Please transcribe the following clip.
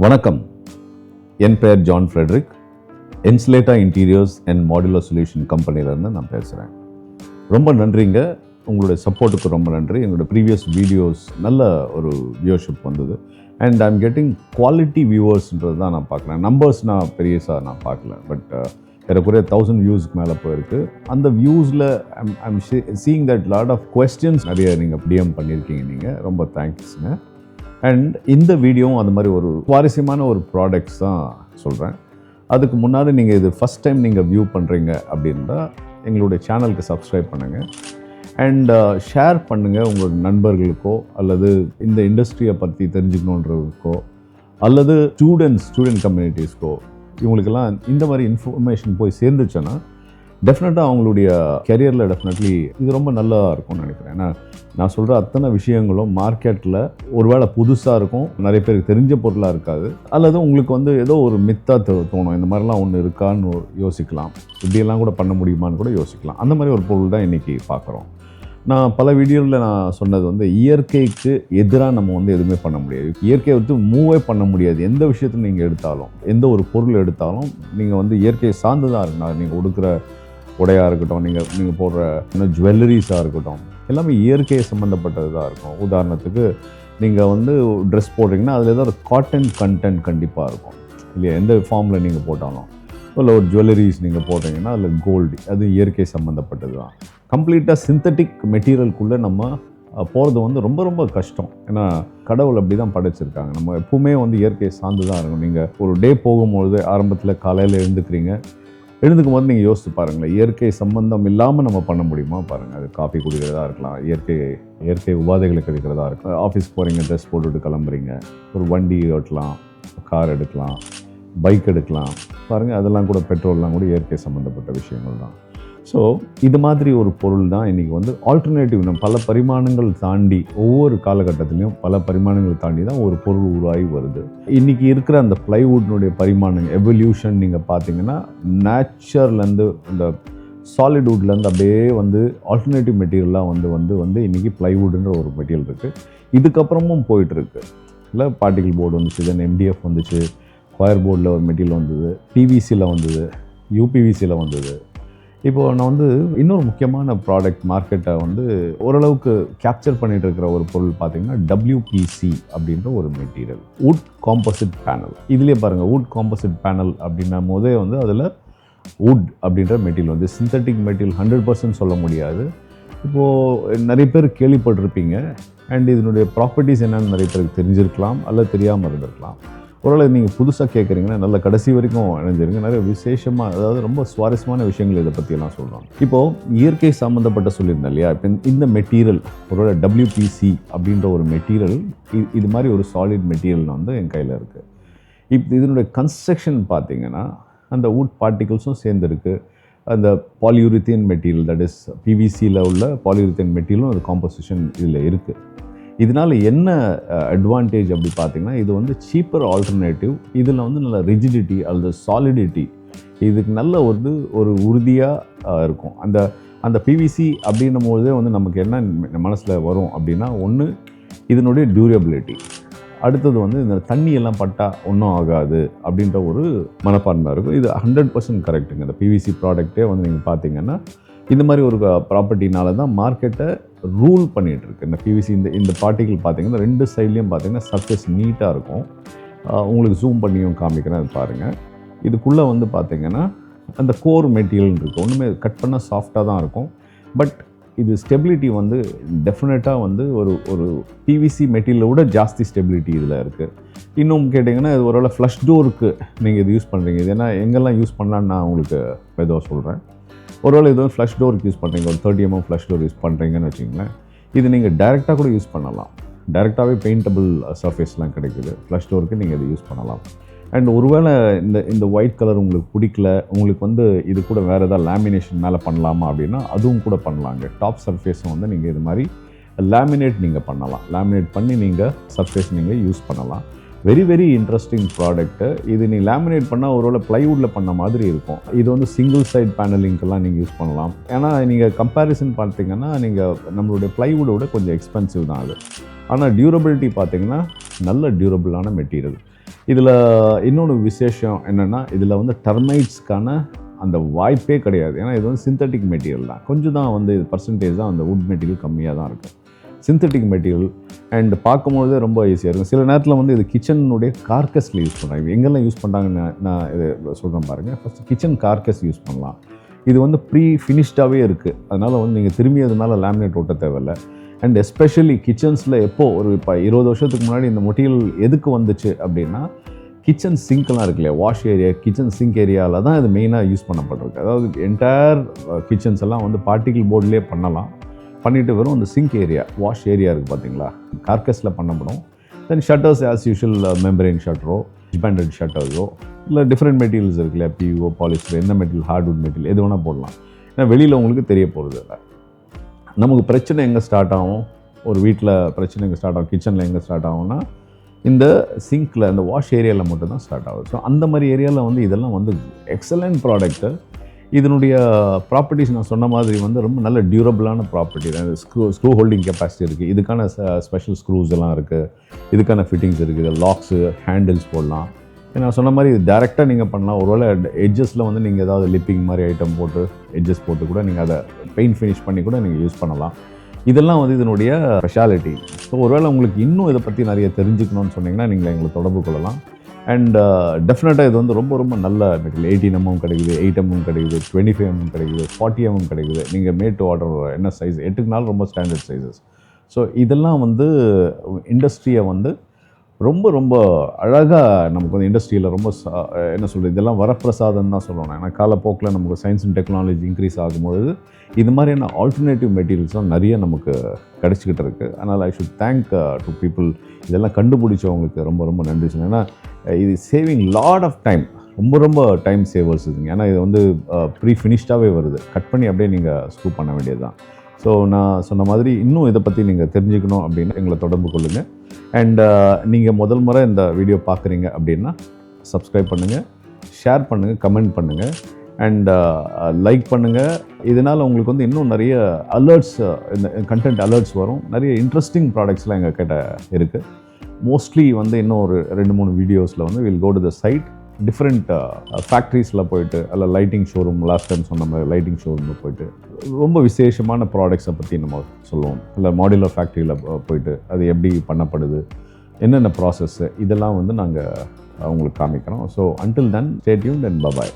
வணக்கம், என் பெயர் John Fredrick. Insulata interiors and modular solution கம்பெனிலேருந்து நான் பேசுகிறேன். ரொம்ப நன்றிங்க, உங்களுடைய சப்போர்ட்டுக்கு ரொம்ப நன்றி. எங்களோட ப்ரீவியஸ் வீடியோஸ் நல்ல ஒரு வியூவர்ஷிப் வந்தது. அண்ட் ஐம் கெட்டிங் குவாலிட்டி வியூவர்ஸ்ன்றது தான் நான் பார்க்குறேன். நம்பர்ஸ் நான் பெரியஸாக நான் பார்க்கல, பட் ஏறக்குறைய 1000 வியூஸ்க்கு மேலே போயிருக்கு. அந்த வியூஸில் I'm seeing that lot of questions நிறைய நீங்கள் டிஎம் பண்ணியிருக்கீங்க. நீங்கள் ரொம்ப தேங்க்ஸுங்க. அண்ட் இந்த வீடியோவும் அந்த மாதிரி ஒரு சுவாரஸ்யமான ஒரு ப்ராடக்ட்ஸ் தான் சொல்கிறேன். அதுக்கு முன்னாடி நீங்கள் இது ஃபஸ்ட் டைம் நீங்கள் வியூ பண்ணுறீங்க அப்படின்னா எங்களுடைய சேனலுக்கு சப்ஸ்கிரைப் பண்ணுங்கள் அண்ட் ஷேர் பண்ணுங்கள் உங்களோட நண்பர்களுக்கோ அல்லது இந்த இண்டஸ்ட்ரியை பற்றி தெரிஞ்சுக்கணுன்றதுக்கோ அல்லது ஸ்டூடெண்ட் கம்யூனிட்டிஸ்க்கோ இவங்களுக்கெல்லாம் இந்த மாதிரி இன்ஃபர்மேஷன் போய் சேர்ந்துச்சுன்னா டெஃபினட்டாக அவங்களுடைய கெரியரில் டெஃபினெட்லி இது ரொம்ப நல்லா இருக்கும்னு நினைக்கிறேன். ஏன்னா நான் சொல்கிற அத்தனை விஷயங்களும் மார்க்கெட்டில் ஒருவேளை புதுசாக இருக்கும், நிறைய பேருக்கு தெரிஞ்ச பொருளாக இருக்காது, அல்லது உங்களுக்கு ஏதோ ஒரு மித்தாக தோணும், இந்த மாதிரிலாம் ஒன்று இருக்கான்னு யோசிக்கலாம், இப்படியெல்லாம் கூட பண்ண முடியுமான்னு கூட யோசிக்கலாம். அந்த மாதிரி ஒரு பொருள் தான் இன்றைக்கி பார்க்குறோம். நான் பல வீடியோவில் நான் சொன்னது இயற்கைக்கு எதிராக நம்ம எதுவுமே பண்ண முடியாது. இயற்கையை மூவே பண்ண முடியாது. எந்த விஷயத்தில் நீங்கள் எடுத்தாலும், எந்த ஒரு பொருள் எடுத்தாலும் நீங்கள் இயற்கையை சார்ந்து தான் இருக்கணும். நீங்கள் உடுக்கிற உடையாக இருக்கட்டும், நீங்கள் போடுற ஜுவல்லரிஸாக இருக்கட்டும், எல்லாமே இயற்கையை சம்மந்தப்பட்டது தான் இருக்கும். உதாரணத்துக்கு நீங்கள் ட்ரெஸ் போடுறீங்கன்னா அதில் ஏதாவது காட்டன் கண்டென்ட் கண்டிப்பாக இருக்கும் இல்லையா? எந்த ஃபார்மில் நீங்கள் போட்டாலும், இல்லை ஒரு ஜுவல்லரிஸ் நீங்கள் போடுறீங்கன்னா அதில் கோல்டு, அது இயற்கை சம்மந்தப்பட்டது தான். கம்ப்ளீட்டாக சிந்தட்டிக் மெட்டீரியலுக்குள்ளே நம்ம போகிறது ரொம்ப ரொம்ப கஷ்டம். ஏன்னா கடவுள் அப்படி தான் படைச்சிருக்காங்க. நம்ம எப்பவுமே இயற்கையை சார்ந்து தான் இருக்கும். நீங்கள் ஒரு டே போகும்பொழுது ஆரம்பத்தில் காலையில் எழுந்துக்கும் போது நீங்கள் யோசித்து பாருங்களேன், இயற்கை சம்பந்தம் இல்லாமல் நம்ம பண்ண முடியுமா பாருங்கள். அது காஃபி குடிக்கிறதா இருக்கலாம், இயற்கை உபாதைகளுக்கு எடுக்கிறதா இருக்கலாம், ஆஃபீஸ் போகிறீங்க, ட்ரெஸ் போட்டுவிட்டு கிளம்புறீங்க, ஒரு வண்டி ஓட்டலாம், கார் எடுக்கலாம், பைக் எடுக்கலாம் பாருங்கள், அதெல்லாம் கூட பெட்ரோல்லாம் கூட இயற்கை சம்மந்தப்பட்ட விஷயங்கள் தான். ஸோ இது மாதிரி ஒரு பொருள் தான் இன்றைக்கி ஆல்டர்னேட்டிவ். நம்ம பல பரிமாணங்கள் தாண்டி, ஒவ்வொரு காலகட்டத்திலையும் பல பரிமாணங்கள் தாண்டி தான் ஒரு பொருள் உருவாகி வருது. இன்றைக்கி இருக்கிற அந்த ப்ளைவுட்னுடைய பரிமாணங்கள் எவல்யூஷன் நீங்கள் பார்த்தீங்கன்னா, நேச்சர்லேருந்து இந்த சாலிட்வுட்லேருந்து அப்படியே ஆல்டர்னேட்டிவ் மெட்டீரியல்லாம் இன்றைக்கி ப்ளைவுட்ன்ற ஒரு மெட்டீரியல் இருக்குது. இதுக்கப்புறமும் போயிட்டுருக்கு இல்லை. பார்ட்டிகிள் போர்டு வந்துச்சு, தென் எம்டிஎஃப் வந்துச்சு, ஸ்கொயர் போர்டில் ஒரு மெட்டீரியல் வந்தது, பிவிசியில் வந்தது, யூபிவிசியில் வந்தது. இப்போது நான் இன்னொரு முக்கியமான ப்ராடக்ட் மார்க்கெட்டை ஓரளவுக்கு கேப்சர் பண்ணிகிட்டு இருக்கிற ஒரு பொருள் பார்த்திங்கன்னா WPC அப்படின்ற ஒரு மெட்டீரியல், வுட் காம்போசிட் பேனல். இதுலேயே பாருங்கள், வுட் காம்போசிட் பேனல் அப்படின்னும் போதே அதில் வுட் அப்படின்ற மெட்டீரியல் சிந்தட்டிக் மெட்டீரியல் 100% சொல்ல முடியாது. இப்போது நிறைய பேர் கேள்விப்பட்டிருப்பீங்க. அண்ட் இதனுடைய ப்ராப்பர்ட்டிஸ் என்னென்னு நிறைய பேருக்கு தெரிஞ்சிருக்கலாம் அல்லது தெரியாமல் இருந்திருக்கலாம். ஒருவேளை நீங்கள் புதுசாக கேட்குறீங்கன்னா நல்ல கடைசி வரைக்கும் இணைஞ்சிருங்க. நிறைய விசேஷமாக, அதாவது ரொம்ப சுவாரஸ்யமான விஷயங்கள் இதை பற்றியெல்லாம் சொல்கிறோம். இப்போது இயற்கை சம்மந்தப்பட்ட சொல்லியிருந்தேன் இல்லையா? இப்போ இந்த மெட்டீரியல் ஒருவேளை WPC அப்படின்ற ஒரு மெட்டீரியல், இது மாதிரி ஒரு சாலிட் மெட்டீரியல் என் கையில் இருக்குது. இப்போ இதனுடைய கன்ஸ்ட்ரக்ஷன் பார்த்திங்கன்னா அந்த வுட் பார்ட்டிகல்ஸும் சேர்ந்துருக்கு. அந்த பாலியூரித்தேன் மெட்டீரியல், தட் இஸ் PVCயில் உள்ள பாலியூரித்தேன் மெட்டீரியலும் அது காம்போசிஷன் இதில் இருக்குது. இதனால் என்ன அட்வான்டேஜ் அப்படி பார்த்திங்கன்னா, இது சீப்பர் ஆல்டர்னேட்டிவ். இதில் நல்ல ரிஜிடிட்டி அல்லது சாலிடிட்டி, இதுக்கு நல்ல ஒரு உறுதியாக இருக்கும். அந்த PVC அப்படின்னும் போதே நமக்கு என்ன மனசில் வரும் அப்படின்னா, ஒன்று இதனுடைய டியூரபிலிட்டி, அடுத்தது இந்த தண்ணியெல்லாம் பட்டால் ஒன்றும் ஆகாது அப்படின்ற ஒரு மனப்பான்மை இருக்கும். இது 100% கரெக்டுங்க. இந்த PVC ப்ராடக்டே நீங்கள் பார்த்தீங்கன்னா இந்த மாதிரி ஒரு ப்ராப்பர்ட்டினால தான் மார்க்கெட்டை ரூல் பண்ணிகிட்ருக்கு. இந்த PVC இந்த பார்ட்டிகிள் பார்த்திங்கன்னா 2 சைட்லேயும் பார்த்திங்கன்னா சர்ஃபேஸ் நீட்டாக இருக்கும். உங்களுக்கு ஜூம் பண்ணியும் காமிக்கிறேன், அது பாருங்கள். இதுக்குள்ளே பார்த்திங்கன்னா அந்த கோர் மெட்டீரியல் இருக்குது. ஒன்றுமே கட் பண்ணால் சாஃப்டாக தான் இருக்கும். பட் இது ஸ்டெபிலிட்டி டெஃபினட்டாக ஒரு PVC மெட்டீரியலை விட ஜாஸ்தி ஸ்டெபிலிட்டி இதில் இருக்குது. இன்னும் கேட்டிங்கன்னா, இது ஒருவேளை ஃப்ளஷ் டோருக்கு நீங்கள் இது யூஸ் பண்ணுறீங்க. இது ஏன்னா எங்கெல்லாம் யூஸ் பண்ணலான்னு நான் உங்களுக்கு மெதுவாக சொல்கிறேன். ஒருவேளை இது ஃப்ளஷ் டோருக்கு யூஸ் பண்ணுறீங்க, ஒரு 30 mm ஃப்ளஷ் டோர் யூஸ் பண்ணுறீங்கன்னு வச்சிங்களேன், இது நீங்கள் டைரெக்டாக கூட யூஸ் பண்ணலாம். டைரெக்டாகவே பெயிண்டபிள் சர்ஃபேஸ்லாம் கிடைக்குது. ஃப்ளஷ் டோருக்கு நீங்கள் இது யூஸ் பண்ணலாம். அண்ட் ஒருவேளை இந்த ஒயிட் கலர் உங்களுக்கு பிடிக்கல, உங்களுக்கு இது கூட வேறு ஏதாவது லேமினேஷன் மேலே பண்ணலாமா அப்படின்னா அதுவும் கூட பண்ணலாங்க. டாப் சர்ஃபேஸும் நீங்கள் இது மாதிரி லேமினேட் நீங்கள் பண்ணலாம். லேமினேட் பண்ணி நீங்கள் சர்ஃபேஸ் நீங்கள் யூஸ் பண்ணலாம். Very very interesting product. இது நீ லேமினேட் பண்ணால் ஒருவேளை ப்ளைவுட்டில் பண்ண மாதிரி இருக்கும். இது சிங்கிள் சைட் பேனலிங்கெல்லாம் நீங்கள் யூஸ் பண்ணலாம். ஏன்னா நீங்கள் கம்பேரிசன் பார்த்தீங்கன்னா நீங்கள் நம்மளுடைய ப்ளைவுட்டை விட கொஞ்சம் எக்ஸ்பென்சிவ் தான் அது. ஆனால் டியூரபிலிட்டி பார்த்தீங்கன்னா நல்ல டியூரபிளான மெட்டீரியல். இதில் இன்னொன்று விசேஷம் என்னென்னா, இதில் வந்து டெர்மைட்ஸ்க்கான அந்த வாய்ப்பே கிடையாது. ஏன்னா இது வந்து சிந்தட்டிக் மெட்டீரியல் தான். கொஞ்சம் தான் வந்து இது பர்சன்டேஜ் தான் அந்த வுட் மெட்டீரியல் கம்மியாக தான் இருக்கும். சிந்தட்டிக் மெட்டீரியல் அண்ட் பார்க்கும்பொழுதே ரொம்ப ஈஸியாக இருக்கும். சில நேரத்தில் வந்து இது கிச்சனுடைய கார்கஸில் யூஸ் பண்ணுறாங்க. எங்கெல்லாம் யூஸ் பண்ணுறாங்கன்னு நான் இது சொல்கிறேன் பாருங்கள். ஃபஸ்ட்டு கிச்சன் கார்கஸ் யூஸ் பண்ணலாம். இது வந்து ப்ரீ ஃபினிஷ்டாகவே இருக்குது. அதனால் வந்து நீங்கள் திரும்பி அது மேலே லேமினேட் ஓட்ட தேவையில்லை. அண்ட் எஸ்பெஷலி கிச்சன்ஸில் எப்போது ஒரு இப்போ 20 வருஷத்துக்கு முன்னாடி இந்த மெட்டீரியல் எதுக்கு வந்துச்சு அப்படின்னா, கிச்சன் சிங்க்லாம் இருக்கு இல்லையா, வாஷ் ஏரியா, கிச்சன் சிங்க் ஏரியாவில் தான் இது மெயினாக யூஸ் பண்ணப்பட்டிருக்கு. அதாவது என்டையர் கிச்சன்ஸ் எல்லாம் வந்து பார்ட்டிகிள் போர்ட்லேயே பண்ணலாம். பண்ணிவிட்டு வெறும் அந்த சிங்க் ஏரியா, வாஷ் ஏரியா இருக்குது பார்த்தீங்களா, கார்கஸில் பண்ணப்படும். Then shutters as usual membrane ஷட்டரோ, எக்ஸ்பேண்டட் ஷட்டர்ஸோ, இல்லை டிஃப்ரெண்ட் மெட்டீரியல்ஸ் இருக்கு இல்லையா, பியூஓ, பாலிஸ்டர், எந்த மெட்டீரியல், ஹார்ட்வுட் மெட்டீரியல் எது வேணால் போடலாம். ஏன்னா வெளியில் உங்களுக்கு தெரிய போகிறது இல்லை. நமக்கு பிரச்சனை எங்கே ஸ்டார்ட் ஆகும், ஒரு வீட்டில் பிரச்சனை எங்கே ஸ்டார்ட் ஆகும், கிச்சனில் எங்கே ஸ்டார்ட் ஆகும்னா இந்த சிங்க்கில், இந்த வாஷ் ஏரியாவில் மட்டும்தான் ஸ்டார்ட் ஆகுது. ஸோ அந்த மாதிரி ஏரியாவில் வந்து இதெல்லாம் வந்து எக்ஸலண்ட் ப்ராடக்ட்டு. இதனுடைய ப்ராப்பர்ட்டிஸ் நான் சொன்ன மாதிரி வந்து ரொம்ப நல்ல டியூரபிளான ப்ராப்பர்ட்டி தான். ஸ்க்ரூ ஹோல்டிங் கெப்பாசிட்டி இருக்குது, இதுக்கான ஸ்பெஷல் ஸ்க்ரூஸ் எல்லாம் இருக்குது, இதுக்கான ஃபிட்டிங்ஸ் இருக்குது, லாக்ஸு, ஹேண்டில்ஸ் போடலாம். நான் சொன்ன மாதிரி இது டேரெக்டாக நீங்கள் பண்ணலாம். ஒருவேளை எட்ஜஸில் வந்து நீங்கள் ஏதாவது லிப்பிங் மாதிரி ஐட்டம் போட்டு எட்ஜஸ் போட்டு கூட நீங்கள் அதை பெயிண்ட் ஃபினிஷ் பண்ணி கூட நீங்கள் யூஸ் பண்ணலாம். இதெல்லாம் வந்து இதனுடைய ஸ்பெஷாலிட்டி. ஸோ ஒருவேளை உங்களுக்கு இன்னும் இதை பற்றி நிறைய தெரிஞ்சுக்கணும்னு சொன்னீங்கன்னா நீங்கள் எங்களை தொடர்பு கொள்ளலாம். அண்ட் டெஃபினட்டாக இது வந்து ரொம்ப ரொம்ப நல்ல மெட்டீரியல். 18mm கிடைக்குது, 8mm கிடைக்குது, 25mm கிடைக்குது, 40mm கிடைக்குது. நீங்கள் மேட் டு ஆர்டர் என்ன சைஸ் 8க்குனாலும் ரொம்ப ஸ்டாண்டர்ட் சைஸஸ். ஸோ இதெல்லாம் வந்து இண்டஸ்ட்ரியை வந்து ரொம்ப ரொம்ப அழகாக நமக்கு வந்து இண்டஸ்ட்ரியில் ரொம்ப என்ன சொல்கிறது, இதெல்லாம் வரப்பிரசாதம் தான் சொல்லணும். ஏன்னா காலப்போக்கில் நமக்கு சயின்ஸ் அண்ட் டெக்னாலஜி இன்க்ரீஸ் ஆகும்பொழுது இது மாதிரியான ஆல்டர்னேட்டிவ் மெட்டீரியல்ஸ்லாம் நிறைய நமக்கு கிடச்சிக்கிட்டு இருக்குது. அதனால் I should thank to people. இதெல்லாம் கண்டுபிடிச்சவங்களுக்கு ரொம்ப ரொம்ப நன்றி சொன்னேன். ஏன்னா இது சேவிங் லாட் ஆஃப் டைம், ரொம்ப ரொம்ப டைம் சேவர்ஸ் இதுங்க. ஏன்னா இது வந்து ப்ரீ ஃபினிஷ்டாகவே வருது, கட் பண்ணி அப்படியே நீங்கள் ஸ்க்ரூ பண்ண வேண்டியது தான். ஸோ நான் சொன்ன மாதிரி இன்னும் இதை பற்றி நீங்கள் தெரிஞ்சுக்கணும் அப்படின்னா எங்களை தொடர்பு கொள்ளுங்கள். அண்ட் நீங்கள் முதல் முறை இந்த வீடியோ பார்க்குறீங்க அப்படின்னா சப்ஸ்கிரைப் பண்ணுங்கள், ஷேர் பண்ணுங்கள், கமெண்ட் பண்ணுங்கள், அண்ட் லைக் பண்ணுங்கள். இதனால் உங்களுக்கு வந்து இன்னும் நிறைய அலர்ட்ஸ், இந்த கண்டென்ட் அலர்ட்ஸ் வரும். நிறைய இன்ட்ரெஸ்டிங் ப்ராடக்ட்ஸ்லாம் எங்கள் கிட்ட இருக்குது. மோஸ்ட்லி வந்து இன்னும் ஒரு 2-3 வீடியோஸில் வந்து will go to the site, different ஃபேக்ட்ரிஸில் போயிட்டு, அல்ல லைட்டிங் ஷோரூம், லாஸ்ட் டைம் சொன்ன மாதிரி லைட்டிங் ஷோரூமில் போயிட்டு ரொம்ப விசேஷமான ப்ராடக்ட்ஸை பற்றி நம்ம சொல்லுவோம். இல்லை மாடுலர் ஃபேக்ட்ரியில் போயிட்டு அது எப்படி பண்ணப்படுது, என்னென்ன ப்ராசஸ்ஸு, இதெல்லாம் வந்து நாங்கள் உங்களுக்கு காமிக்கிறோம். So until then stay tuned and by.